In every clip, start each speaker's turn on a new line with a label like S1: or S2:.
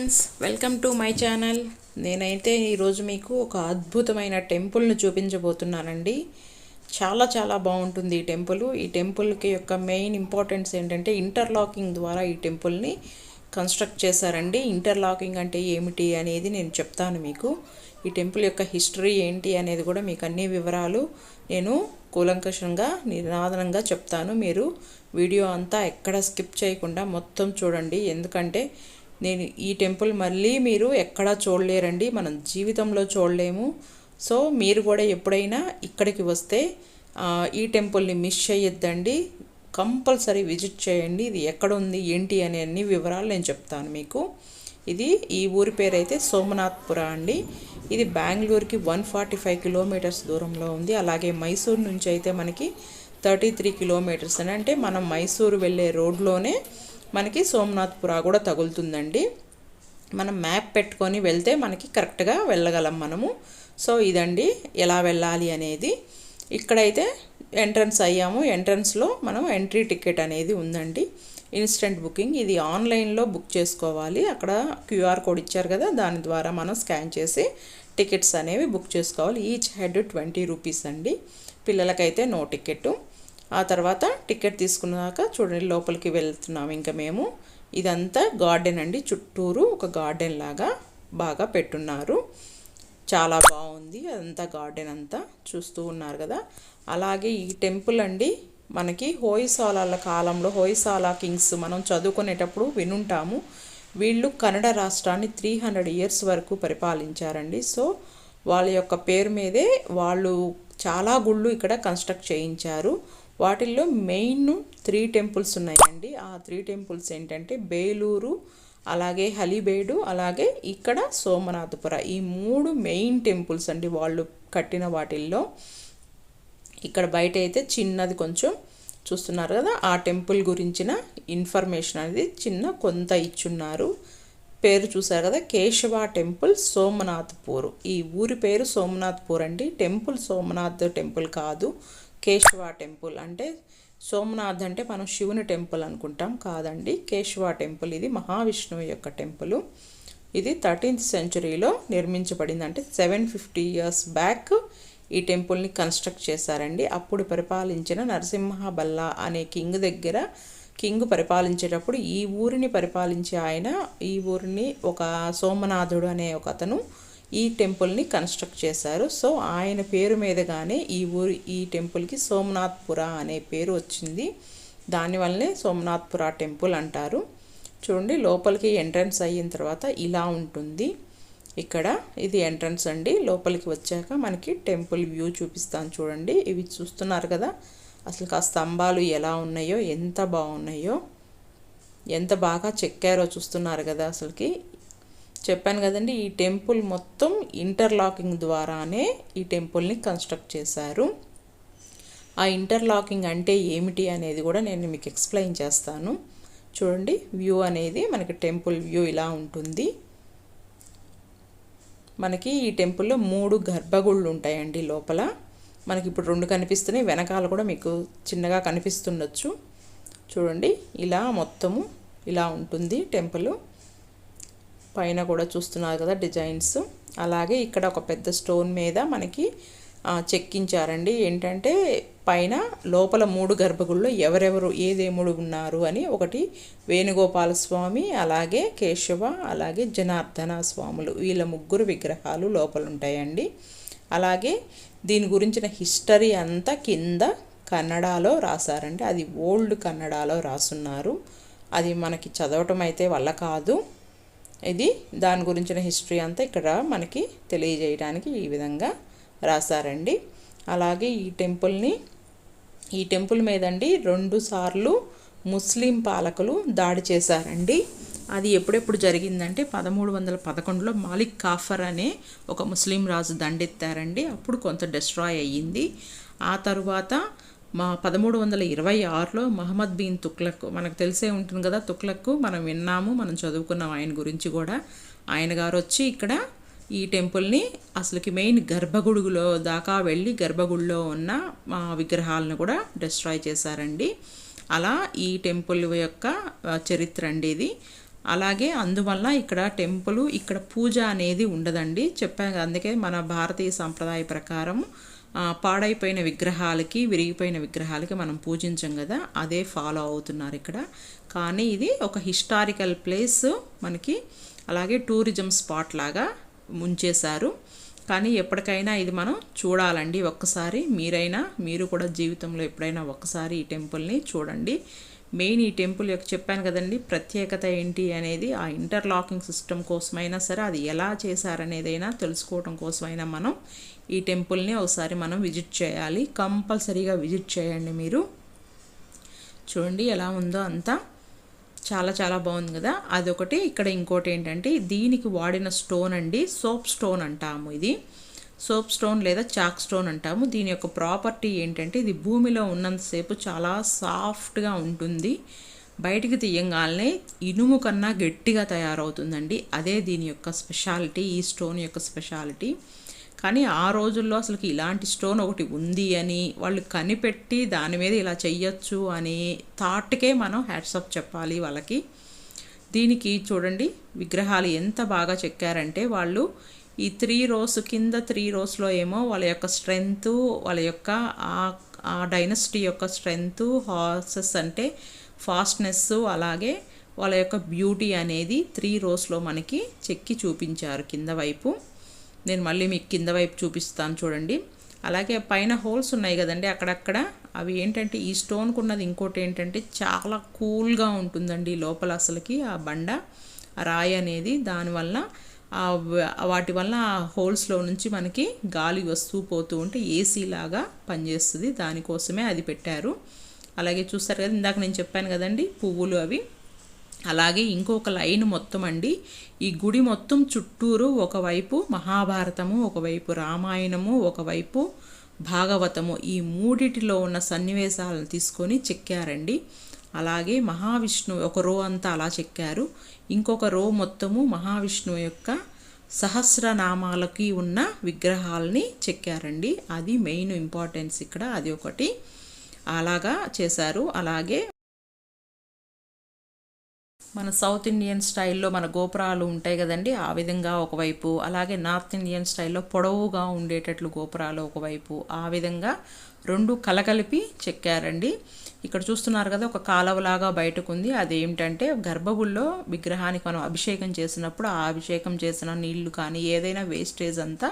S1: Friends, welcome to my channel. నేనైతే ఈరోజు మీకు ఒక అద్భుతమైన టెంపుల్ను చూపించబోతున్నానండి. చాలా చాలా బాగుంటుంది ఈ టెంపుల్. ఈ టెంపుల్కి యొక్క మెయిన్ ఇంపార్టెన్స్ ఏంటంటే ఇంటర్లాకింగ్ ద్వారా ఈ టెంపుల్ని కన్స్ట్రక్ట్ చేశారండి. ఇంటర్లాకింగ్ అంటే ఏమిటి అనేది నేను చెప్తాను మీకు. ఈ టెంపుల్ యొక్క హిస్టరీ ఏంటి అనేది కూడా మీకు అన్ని వివరాలు నేను కూలంకషంగా నినాదనంగా చెప్తాను. మీరు వీడియో అంతా ఎక్కడ స్కిప్ చేయకుండా మొత్తం చూడండి. ఎందుకంటే నేను ఈ టెంపుల్ మళ్ళీ మీరు ఎక్కడా చూడలేరండి, మనం జీవితంలో చూడలేము. సో మీరు కూడా ఎప్పుడైనా ఇక్కడికి వస్తే ఈ టెంపుల్ని మిస్ చేయొద్దండి, కంపల్సరీ విజిట్ చేయండి. ఇది ఎక్కడ ఉంది ఏంటి అనే అన్ని వివరాలు నేను చెప్తాను మీకు. ఈ ఊరి పేరు అయితే సోమనాథ్పుర అండి. ఇది బెంగళూరుకి 145 కిలోమీటర్స్ దూరంలో ఉంది. అలాగే మైసూరు నుంచి అయితే మనకి 33 కిలోమీటర్స్ అని, అంటే మనం మైసూరు వెళ్ళే రోడ్లోనే మనకి సోమనాథ్పుర కూడా తగులుతుందండి. మనం మ్యాప్ పెట్టుకొని వెళ్తే మనకి కరెక్ట్గా వెళ్ళగలం మనము. సో ఇదండి ఎలా వెళ్ళాలి అనేది. ఇక్కడైతే ఎంట్రన్స్ అయ్యాము. ఎంట్రన్స్లో మనం ఎంట్రీ టికెట్ అనేది ఉందండి, ఇన్స్టెంట్ బుకింగ్. ఇది ఆన్లైన్లో బుక్ చేసుకోవాలి. అక్కడ క్యూఆర్ కోడ్ ఇచ్చారు కదా, దాని ద్వారా మనం స్కాన్ చేసి టికెట్స్ అనేవి బుక్ చేసుకోవాలి. ఈచ్ హెడ్ 20 రూపీస్ అండి. పిల్లలకైతే నో టికెట్. ఆ తర్వాత టికెట్ తీసుకున్నాక చూడండి లోపలికి వెళ్తున్నాం. ఇంకా మేము ఇదంతా గార్డెన్ అండి, చుట్టూరు ఒక గార్డెన్ లాగా బాగా పెట్టున్నారు. చాలా బాగుంది అదంతా, గార్డెన్ అంతా చూస్తూ ఉన్నారు కదా. అలాగే ఈ టెంపుల్ అండి మనకి హోయసాల కాలంలో, హోయసాల కింగ్స్ మనం చదువుకునేటప్పుడు వినుంటాము. వీళ్ళు కన్నడ రాష్ట్రాన్ని 300 ఇయర్స్ వరకు పరిపాలించారండి. సో వాళ్ళ యొక్క పేరు మీదే వాళ్ళు చాలా గుళ్ళు ఇక్కడ కన్స్ట్రక్ట్ చేయించారు. వాటిల్లో మెయిన్ 3 టెంపుల్స్ ఉన్నాయండి. ఆ 3 టెంపుల్స్ ఏంటంటే బేలూరు, అలాగే హలిబేడు, అలాగే ఇక్కడ సోమనాథపుర. ఈ 3 మెయిన్ టెంపుల్స్ అండి వాళ్ళు కట్టిన వాటిల్లో. ఇక్కడ బయట అయితే చిన్నది కొంచెం చూస్తున్నారు కదా, ఆ టెంపుల్ గురించిన ఇన్ఫర్మేషన్ అనేది కొంత ఇచ్చున్నారు. పేరు చూసారు కదా, కేశవ టెంపుల్ సోమనాథ్పూర్. ఈ ఊరి పేరు సోమనాథ్పూర్ అండి. టెంపుల్ సోమనాథ్ టెంపుల్ కాదు, కేశవ టెంపుల్. అంటే సోమనాథ్ అంటే మనం శివుని టెంపుల్ అనుకుంటాం, కాదండి, కేశవ టెంపుల్. ఇది మహావిష్ణువు యొక్క టెంపుల్. ఇది 13th సెంచరీలో నిర్మించబడింది. అంటే 750 ఇయర్స్ బ్యాక్ ఈ టెంపుల్ని కన్స్ట్రక్ట్ చేశారండి. అప్పుడు పరిపాలించిన నరసింహబల్ల అనే కింగ్ పరిపాలించేటప్పుడు ఈ ఊరిని పరిపాలించే ఆయన, ఈ ఊరిని ఒక సోమనాథుడు అనే ఒక అతను ఈ టెంపుల్ని కన్స్ట్రక్ట్ చేశారు. సో ఆయన పేరు మీదగానే ఈ టెంపుల్కి సోమనాథ్పుర అనే పేరు వచ్చింది. దానివల్లనే సోమనాథ్పుర టెంపుల్ అంటారు. చూడండి లోపలికి ఎంట్రన్స్ అయిన తర్వాత ఇలా ఉంటుంది. ఇక్కడ ఇది ఎంట్రన్స్ అండి. లోపలికి వచ్చాక మనకి టెంపుల్ వ్యూ చూపిస్తాను చూడండి. ఇవి చూస్తున్నారు కదా, అసలు ఆ స్తంభాలు ఎలా ఉన్నాయో, ఎంత బాగున్నాయో, ఎంత బాగా చెక్కారో చూస్తున్నారు కదా. అసలుకి చెప్పాను కదండి, ఈ టెంపుల్ మొత్తం ఇంటర్లాకింగ్ ద్వారానే ఈ టెంపుల్ని కన్స్ట్రక్ట్ చేశారు. ఆ ఇంటర్లాకింగ్ అంటే ఏమిటి అనేది కూడా నేను మీకు ఎక్స్ప్లెయిన్ చేస్తాను. చూడండి వ్యూ అనేది మనకి టెంపుల్ వ్యూ ఇలా ఉంటుంది. మనకి ఈ టెంపుల్లో 3 గర్భగుళ్ళు ఉంటాయండి లోపల. మనకి ఇప్పుడు 2 కనిపిస్తున్నాయి, వెనకాల కూడా మీకు చిన్నగా కనిపిస్తుండొచ్చు. చూడండి ఇలా మొత్తము ఇలా ఉంటుంది టెంపుల్. పైన కూడా చూస్తున్నారు కదా డిజైన్స్. అలాగే ఇక్కడ ఒక పెద్ద స్టోన్ మీద మనకి చెక్కించారండి. ఏంటంటే పైన లోపల 3 గర్భగుళ్ళు ఎవరెవరు ఏ దేవుడు ఉన్నారు అని. ఒకటి వేణుగోపాల స్వామి, అలాగే కేశవ, అలాగే జనార్దన స్వాములు, వీళ్ళ 3 విగ్రహాలు లోపల ఉంటాయండి. అలాగే దీని గురించిన హిస్టరీ అంతా కింద కన్నడలో రాశారండి. అది ఓల్డ్ కన్నడలో రాసున్నారు. అది మనకి చదవటం అయితే వల్ల కాదు. దాని గురించిన హిస్టరీ అంతా ఇక్కడ మనకి తెలియజేయడానికి ఈ విధంగా రాశారండి. అలాగే ఈ టెంపుల్ మీదండి 2 సార్లు ముస్లిం పాలకులు దాడి చేశారండి. అది ఎప్పుడెప్పుడు జరిగిందంటే 1311లో మాలిక్ కాఫర్ అనే ఒక ముస్లిం రాజు దండెత్తారండి. అప్పుడు కొంత డిస్ట్రాయ్ అయ్యింది. ఆ తరువాత 1326లో మహమ్మద్ బిన్ తుగ్లక్, మనకు తెలిసే ఉంటుంది కదా, తుగ్లక్ మనం విన్నాము, మనం చదువుకున్నాం ఆయన గురించి కూడా. ఆయన గారు వచ్చి ఇక్కడ ఈ టెంపుల్ని అసలుకి మెయిన్ గర్భగుడిలో దాకా వెళ్ళి గర్భగుడిలో ఉన్న విగ్రహాలను కూడా డిస్ట్రాయ్ చేశారండి. అలా ఈ టెంపుల్ యొక్క చరిత్ర అండి ఇది. అలాగే అందువల్ల ఇక్కడ టెంపుల్, ఇక్కడ పూజ అనేది ఉండదండి. చెప్పాను కదా, అందుకే మన భారతీయ సాంప్రదాయ ప్రకారం పాడైపోయిన విగ్రహాలకి, విరిగిపోయిన విగ్రహాలకి మనం పూజించం కదా, అదే ఫాలో అవుతున్నారు ఇక్కడ. కానీ ఇది ఒక హిస్టారికల్ ప్లేస్ మనకి, అలాగే టూరిజం స్పాట్ లాగా ఉంచేశారు. కానీ ఎప్పటికైనా ఇది మనం చూడాలండి ఒక్కసారి. మీరు కూడా జీవితంలో ఎప్పుడైనా ఒక్కసారి ఈ టెంపుల్ని చూడండి. మెయిన్ ఈ టెంపుల్ యొక్క చెప్పాను కదండి ప్రత్యేకత ఏంటి అనేది, ఆ ఇంటర్లాకింగ్ సిస్టమ్ కోసమైనా సరే, అది ఎలా చేశారనేదైనా తెలుసుకోవడం కోసమైనా మనం ఈ టెంపుల్ని ఒకసారి మనం విజిట్ చేయాలి. కంపల్సరీగా విజిట్ చేయండి మీరు. చూడండి ఎలా ఉందో అంతా, చాలా చాలా బాగుంది కదా. అదొకటి. ఇక్కడ ఇంకోటి ఏంటంటే దీనికి వాడిన స్టోన్ అండి, సోప్ స్టోన్ అంటాము. ఇది సోప్ స్టోన్ లేదా చాక్ స్టోన్ అంటాము. దీని యొక్క ప్రాపర్టీ ఏంటంటే ఇది భూమిలో ఉన్నంతసేపు చాలా సాఫ్ట్గా ఉంటుంది, బయటికి తీయంగానే ఇనుము కన్నా గట్టిగా తయారవుతుందండి. అదే దీని యొక్క స్పెషాలిటీ, ఈ స్టోన్ యొక్క స్పెషాలిటీ. కానీ ఆ రోజుల్లో అసలుకి ఇలాంటి స్టోన్ ఒకటి ఉంది అని వాళ్ళు కనిపెట్టి దాని మీద ఇలా చెయ్యొచ్చు అని థాట్కే మనం హ్యాట్సప్ చెప్పాలి వాళ్ళకి. దీనికి చూడండి విగ్రహాలు ఎంత బాగా చెక్కారంటే వాళ్ళు ఈ 3 rows కింద 3 rowsలో ఏమో వాళ్ళ యొక్క స్ట్రెంగ్త్, వాళ్ళ యొక్క ఆ డైనస్టీ యొక్క స్ట్రెంగ్త్, హార్సెస్ అంటే ఫాస్ట్నెస్, అలాగే వాళ్ళ యొక్క బ్యూటీ అనేది 3 rowsలో మనకి చెక్కి చూపించారు కింద వైపు. నేను మళ్ళీ మీకు కింద వైపు చూపిస్తాను చూడండి. అలాగే పైన హోల్స్ ఉన్నాయి కదండి అక్కడక్కడ, అవి ఏంటంటే ఈ స్టోన్కు ఉన్నది ఇంకోటి ఏంటంటే చాలా కూల్గా ఉంటుందండి లోపల అసలుకి ఆ బండ, ఆ రాయి అనేది. దానివల్ల వాటి వల్ల ఆ హోల్స్లో నుంచి మనకి గాలి వస్తూ పోతూ ఉంటే ఏసీ లాగా పనిచేస్తుంది, దానికోసమే అది పెట్టారు. అలాగే చూస్తారు కదా ఇందాక నేను చెప్పాను కదండి పువ్వులు అవి. అలాగే ఇంకొక లైన్ మొత్తం అండి, ఈ గుడి మొత్తం చుట్టూరు ఒకవైపు మహాభారతము, ఒకవైపు రామాయణము, ఒకవైపు భాగవతము, ఈ మూడిటిలో ఉన్న సన్నివేశాలను తీసుకొని చెక్కారండి. అలాగే మహావిష్ణువు ఒక రో అంతా అలా చెక్కారు, ఇంకొక రో మొత్తము మహావిష్ణువు యొక్క సహస్రనామాలకి ఉన్న విగ్రహాలని చెక్కారండి. అది మెయిన్ ఇంపార్టెన్స్ ఇక్కడ, అది ఒకటి అలాగా చేశారు. అలాగే మన సౌత్ ఇండియన్ స్టైల్లో మన గోపురాలు ఉంటాయి కదండి, ఆ విధంగా ఒకవైపు, అలాగే నార్త్ ఇండియన్ స్టైల్లో పొడవుగా ఉండేటట్లు గోపురాలు ఒకవైపు, ఆ విధంగా రెండు కలగలిపి చెక్కారండి. ఇక్కడ చూస్తున్నారు కదా ఒక కాలవలాగా బయటకు ఉంది, అదేమిటంటే గర్భగుడిలో విగ్రహానికి మనం అభిషేకం చేసినప్పుడు ఆ అభిషేకం చేసిన నీళ్లు కానీ ఏదైనా వేస్టేజ్ అంతా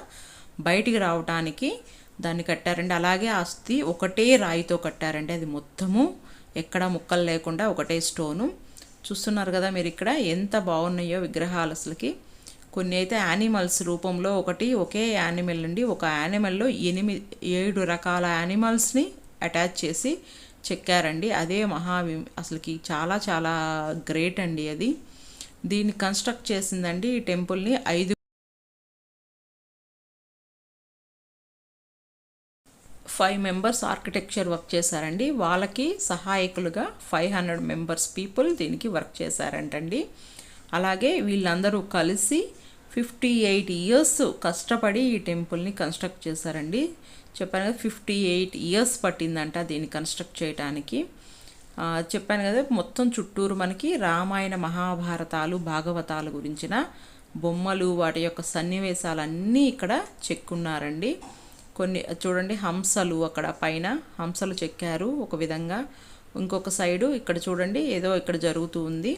S1: బయటికి రావటానికి దాన్ని కట్టారండి. అలాగే అస్థి ఒకటే రాయితో కట్టారండి, అది మొత్తము ఎక్కడ ముక్కలు లేకుండా ఒకటే స్టోను. చూస్తున్నారు కదా మీరు ఇక్కడ ఎంత బాగున్నాయో విగ్రహాలు అసలుకి. కొన్ని అయితే యానిమల్స్ రూపంలో ఒకే యానిమల్ అండి, ఒక యానిమల్లో 7 రకాల యానిమల్స్ని అటాచ్ చేసి చెక్కారండి. అదే అసలుకి చాలా చాలా గ్రేట్ అండి అది. దీన్ని కన్స్ట్రక్ట్ చేసిందండి ఈ టెంపుల్ని 5 members ఆర్కిటెక్చర్ వర్క్ చేశారండి. వాళ్ళకి సహాయకులుగా 500 members పీపుల్ దీనికి వర్క్ చేశారంటండి. అలాగే వీళ్ళందరూ కలిసి 58 years కష్టపడి ఈ టెంపుల్ని కన్స్ట్రక్ట్ చేశారండి. చెప్పాను కదా 58 years పట్టిందంట దీన్ని కన్స్ట్రక్ట్ చేయడానికి. చెప్పాను కదా మొత్తం చుట్టూరు మనకి రామాయణ మహాభారతాలు భాగవతాలు గురించిన బొమ్మలు, వాటి యొక్క సన్నివేశాలన్నీ ఇక్కడ చెక్కున్నారండి. కొన్ని చూడండి హంసలు, అక్కడ పైన హంసలు చెక్కారు ఒక విధంగా. ఇంకొక సైడు ఇక్కడ చూడండి ఏదో ఇక్కడ జరుగుతూ ఉంది.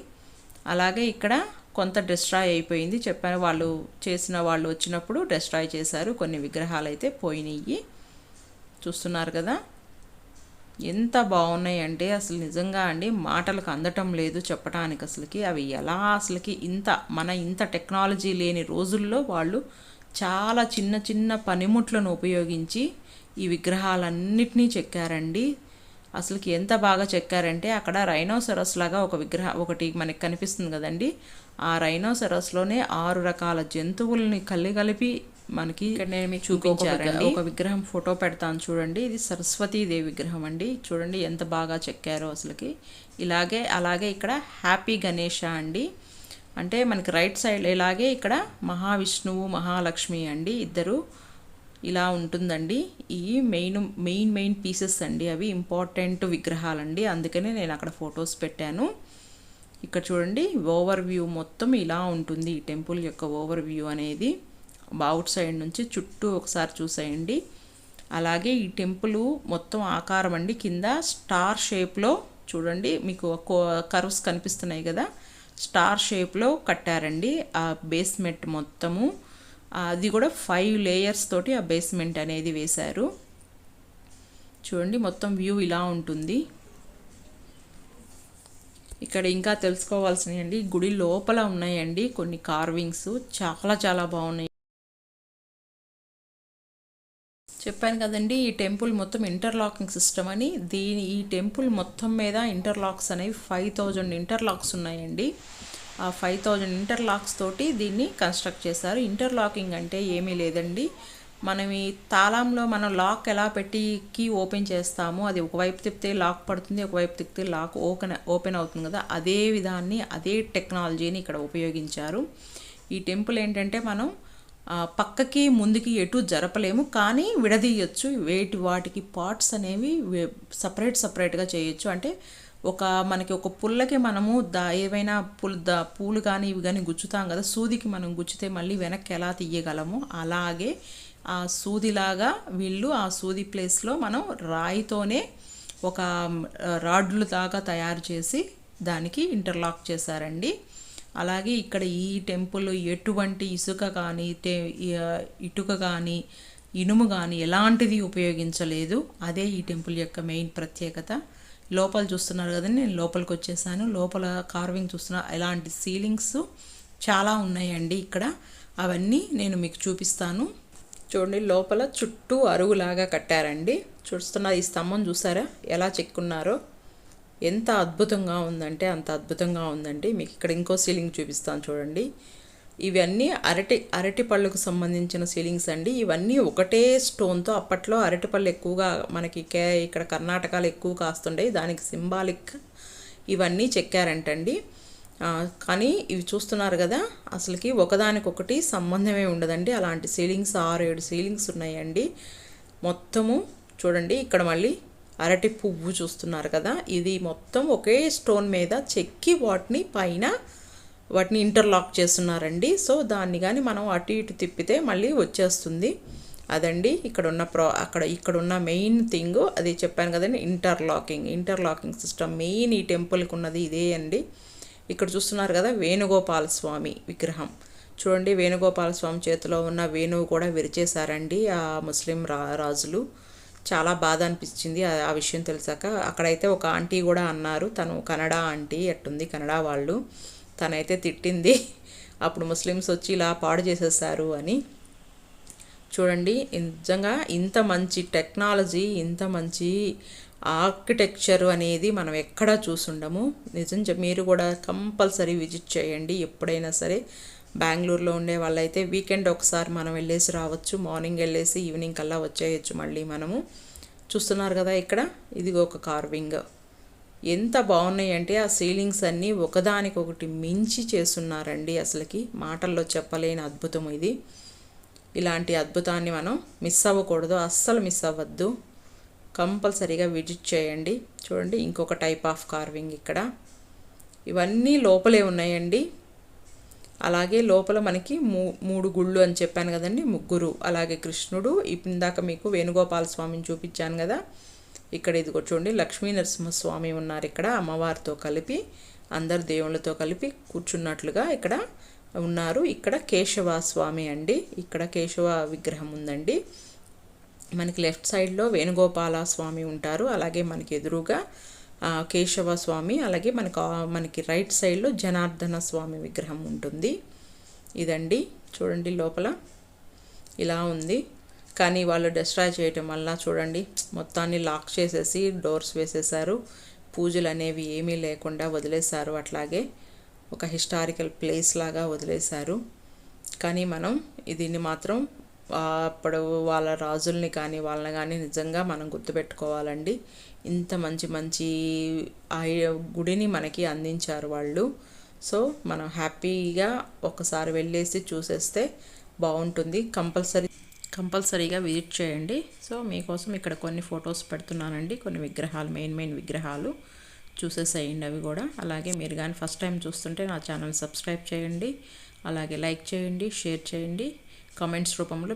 S1: అలాగే ఇక్కడ కొంత డిస్ట్రాయ్ అయిపోయింది, చెప్పాను వాళ్ళు వచ్చినప్పుడు డిస్ట్రాయ్ చేశారు, కొన్ని విగ్రహాలు అయితే పోయినాయి. చూస్తున్నారు కదా ఎంత బాగున్నాయి అంటే అసలు నిజంగా అండి మాటలకు అందటం లేదు చెప్పడానికి. అసలుకి అవి ఎలా అసలుకి ఇంత టెక్నాలజీ లేని రోజుల్లో వాళ్ళు చాలా చిన్న చిన్న పనిముట్లను ఉపయోగించి ఈ విగ్రహాలన్నిటినీ చెక్కారండి. అసలుకి ఎంత బాగా చెక్కారంటే అక్కడ రైనోసరస్ లాగా ఒకటి మనకి కనిపిస్తుంది కదండి, ఆ రైనోసరస్లోనే 6 రకాల జంతువుల్ని కలిపి మనకి నేను మీకు చూపించారండి. ఒక విగ్రహం ఫోటో పెడతాను చూడండి, ఇది సరస్వతీదేవి విగ్రహం అండి. చూడండి ఎంత బాగా చెక్కారో అసలుకి. అలాగే ఇక్కడ హ్యాపీ గణేష అండి, అంటే మనకి రైట్ సైడ్. ఇలాగే ఇక్కడ మహావిష్ణువు మహాలక్ష్మి అండి, ఇద్దరు ఇలా ఉంటుందండి. ఈ మెయిన్ పీసెస్ అండి, అవి ఇంపార్టెంట్ విగ్రహాలండి, అందుకనే నేను అక్కడ ఫొటోస్ పెట్టాను. ఇక్కడ చూడండి ఓవర్ వ్యూ మొత్తం ఇలా ఉంటుంది. ఈ టెంపుల్ యొక్క ఓవర్ వ్యూ అనేది అవుట్ సైడ్ నుంచి చుట్టూ ఒకసారి చూసేయండి. అలాగే ఈ టెంపుల్ మొత్తం ఆకారం అండి, కింద స్టార్ షేప్లో చూడండి, మీకు కర్వ్స్ కనిపిస్తున్నాయి కదా, స్టార్ షేప్లో కట్టారండి ఆ బేస్మెంట్ మొత్తము. అది కూడా 5 లేయర్స్ తోటి ఆ బేస్మెంట్ అనేది వేశారు. చూడండి మొత్తం వ్యూ ఇలా ఉంటుంది. ఇక్కడ ఇంకా తెలుసుకోవాల్సినవి గుడి లోపల ఉన్నాయండి కొన్ని కార్వింగ్స్, చాలా చాలా బాగున్నాయి. చెప్పాను కదండి ఈ టెంపుల్ మొత్తం ఇంటర్లాకింగ్ సిస్టమ్ అని. ఈ టెంపుల్ మొత్తం మీద ఇంటర్లాక్స్ అనేవి 5000 ఇంటర్లాక్స్ ఉన్నాయండి. ఆ 5000 ఇంటర్లాక్స్ తోటి దీన్ని కన్స్ట్రక్ట్ చేశారు. ఇంటర్లాకింగ్ అంటే ఏమీ లేదండి, మనం ఈ తాళంలో మనం లాక్ ఎలా పెట్టి కీ ఓపెన్ చేస్తామో, అది ఒకవైపు తిప్పితే లాక్ పడుతుంది, ఒకవైపు తిప్పితే లాక్ ఓపెన్ అవుతుంది కదా, అదే విధాన్ని అదే టెక్నాలజీని ఇక్కడ ఉపయోగించారు. ఈ టెంపుల్ ఏంటంటే మనం పక్కకి ముందుకి ఎటు జరపలేము, కానీ విడదీయచ్చు. వాటికి పార్ట్స్ అనేవి సపరేట్గా చేయొచ్చు. అంటే మనకి ఒక పుల్లకి మనము ఏవైనా పూలు కానీ ఇవి కానీ గుచ్చుతాం కదా, సూదికి మనం గుచ్చితే మళ్ళీ వెనక్కి ఎలా తీయగలము, అలాగే ఆ సూదిలాగా వీళ్ళు ఆ సూది ప్లేస్లో మనం రాయితోనే ఒక రాడ్లు దాకా తయారు చేసి దానికి ఇంటర్లాక్ చేశారండి. అలాగే ఇక్కడ ఈ టెంపుల్ ఎటువంటి ఇసుక కానీ ఇటుక కానీ ఇనుము కానీ ఎలాంటిది ఉపయోగించలేదు. అదే ఈ టెంపుల్ యొక్క మెయిన్ ప్రత్యేకత. లోపల చూస్తున్నారు కదండి, నేను లోపలికి వచ్చేసాను. లోపల కార్వింగ్ చూస్తున్నా, ఎలాంటి సీలింగ్స్ చాలా ఉన్నాయండి ఇక్కడ. అవన్నీ నేను మీకు చూపిస్తాను. చూడండి లోపల చుట్టూ అరుగులాగా కట్టారండి. చూస్తున్న ఈ స్తంభం చూసారా ఎలా చెక్కున్నారో, ఎంత అద్భుతంగా ఉందంటే అంత అద్భుతంగా ఉందండి. మీకు ఇక్కడ ఇంకో సీలింగ్ చూపిస్తాను చూడండి. ఇవన్నీ అరటి పళ్ళకు సంబంధించిన సీలింగ్స్ అండి. ఇవన్నీ ఒకటే స్టోన్తో, అప్పట్లో అరటిపళ్ళు ఎక్కువగా మనకి ఇక్కడ కర్ణాటకలో ఎక్కువ కాస్తుండే, దానికి సింబాలిక్ ఇవన్నీ చెక్కారంటండి. కానీ ఇవి చూస్తున్నారు కదా, అసలుకి ఒకదానికొకటి సంబంధమే ఉండదండి. అలాంటి సీలింగ్స్ 6-7 సీలింగ్స్ ఉన్నాయండి మొత్తము. చూడండి ఇక్కడ మళ్ళీ అరటి పువ్వు చూస్తున్నారు కదా, ఇది మొత్తం ఒకే స్టోన్ మీద చెక్కి వాటిని ఇంటర్లాక్ చేస్తున్నారండి. సో దాన్ని కానీ మనం అటు ఇటు తిప్పితే మళ్ళీ వచ్చేస్తుంది. అదండి ఇక్కడున్న మెయిన్ థింగ్. అది చెప్పాను కదండి, ఇంటర్లాకింగ్ సిస్టమ్ మెయిన్ ఈ టెంపుల్కి ఉన్నది ఇదే అండి. ఇక్కడ చూస్తున్నారు కదా వేణుగోపాల స్వామి విగ్రహం. చూడండి వేణుగోపాల స్వామి చేతిలో ఉన్న వేణువు కూడా విరిచేశారండి ఆ ముస్లిం రాజులు. చాలా బాధ అనిపించింది ఆ విషయం తెలిసాక. అక్కడైతే ఒక ఆంటీ కూడా అన్నారు, తను కన్నడ ఆంటీ అట్టుంది, కన్నడ వాళ్ళు. తనైతే తిట్టింది అప్పుడు ముస్లిమ్స్ వచ్చి ఇలా పాడు చేసేసారు అని. చూడండి నిజంగా ఇంత మంచి టెక్నాలజీ, ఇంత మంచి ఆర్కిటెక్చర్ అనేది మనం ఎక్కడా చూసుండము. నిజంగా మీరు కూడా కంపల్సరీ విజిట్ చేయండి ఎప్పుడైనా సరే. బెంగళూరులో ఉండే వాళ్ళైతే వీకెండ్ ఒకసారి మనం వెళ్ళేసి రావచ్చు. మార్నింగ్ వెళ్ళేసి ఈవినింగ్ కల్లా వచ్చేయచ్చు మళ్ళీ మనము. చూస్తున్నారు కదా ఇక్కడ, ఇది ఒక కార్వింగ్. ఎంత బాగున్నాయి అంటే ఆ సీలింగ్స్ అన్నీ ఒకదానికొకటి మించి చేస్తున్నారండి. అసలుకి మాటల్లో చెప్పలేని అద్భుతం ఇది. ఇలాంటి అద్భుతాన్ని మనం మిస్ అవ్వకూడదు, అస్సలు మిస్ అవ్వద్దు. కంపల్సరీగా విజిట్ చేయండి. చూడండి ఇంకొక టైప్ ఆఫ్ కార్వింగ్ ఇక్కడ. ఇవన్నీ లోపలే ఉన్నాయండి. అలాగే లోపల మనకి 3 గుళ్ళు అని చెప్పాను కదండి, 3. అలాగే కృష్ణుడు, ఇందాక మీకు వేణుగోపాల స్వామిని చూపించాను కదా, ఇక్కడ ఇదిగో చూడండి లక్ష్మీ నరసింహస్వామి ఉన్నారు ఇక్కడ, అమ్మవారితో కలిపి అందరు దేవుళ్ళతో కలిపి కూర్చున్నట్లుగా ఇక్కడ ఉన్నారు. ఇక్కడ కేశవ స్వామి అండి, ఇక్కడ కేశవ విగ్రహం ఉందండి. మనకి లెఫ్ట్ సైడ్లో వేణుగోపాల స్వామి ఉంటారు, అలాగే మనకి ఎదురుగా కేశవ స్వామి, అలాగే మనకి రైట్ సైడ్లో జనార్దన స్వామి విగ్రహం ఉంటుంది. ఇదండి చూడండి లోపల ఇలా ఉంది. కానీ వాళ్ళు డిస్ట్రాయ్ చేయటం వల్ల చూడండి మొత్తాన్ని లాక్ చేసేసి డోర్స్ వేసేసారు. పూజలు అనేవి ఏమీ లేకుండా వదిలేశారు, అట్లాగే ఒక హిస్టారికల్ ప్లేస్ లాగా వదిలేశారు. కానీ మనం దీన్ని మాత్రం అప్పుడు వాళ్ళ రాజుల్ని కానీ వాళ్ళని కానీ నిజంగా మనం గుర్తుపెట్టుకోవాలండి. ఇంత మంచి గుడిని మనకి అందించారు వాళ్ళు. సో మనం హ్యాపీగా ఒకసారి వెళ్ళేసి చూసేస్తే బాగుంటుంది. కంపల్సరీగా విజిట్ చేయండి. సో మీకోసం ఇక్కడ కొన్ని ఫొటోస్ పెడుతున్నానండి, కొన్ని విగ్రహాలు, మెయిన్ విగ్రహాలు చూసేసేయండి అవి కూడా. అలాగే మీరు కానీ ఫస్ట్ టైం చూస్తుంటే నా ఛానల్ సబ్స్క్రైబ్ చేయండి, అలాగే లైక్ చేయండి, షేర్ చేయండి, కామెంట్స్ రూపంలో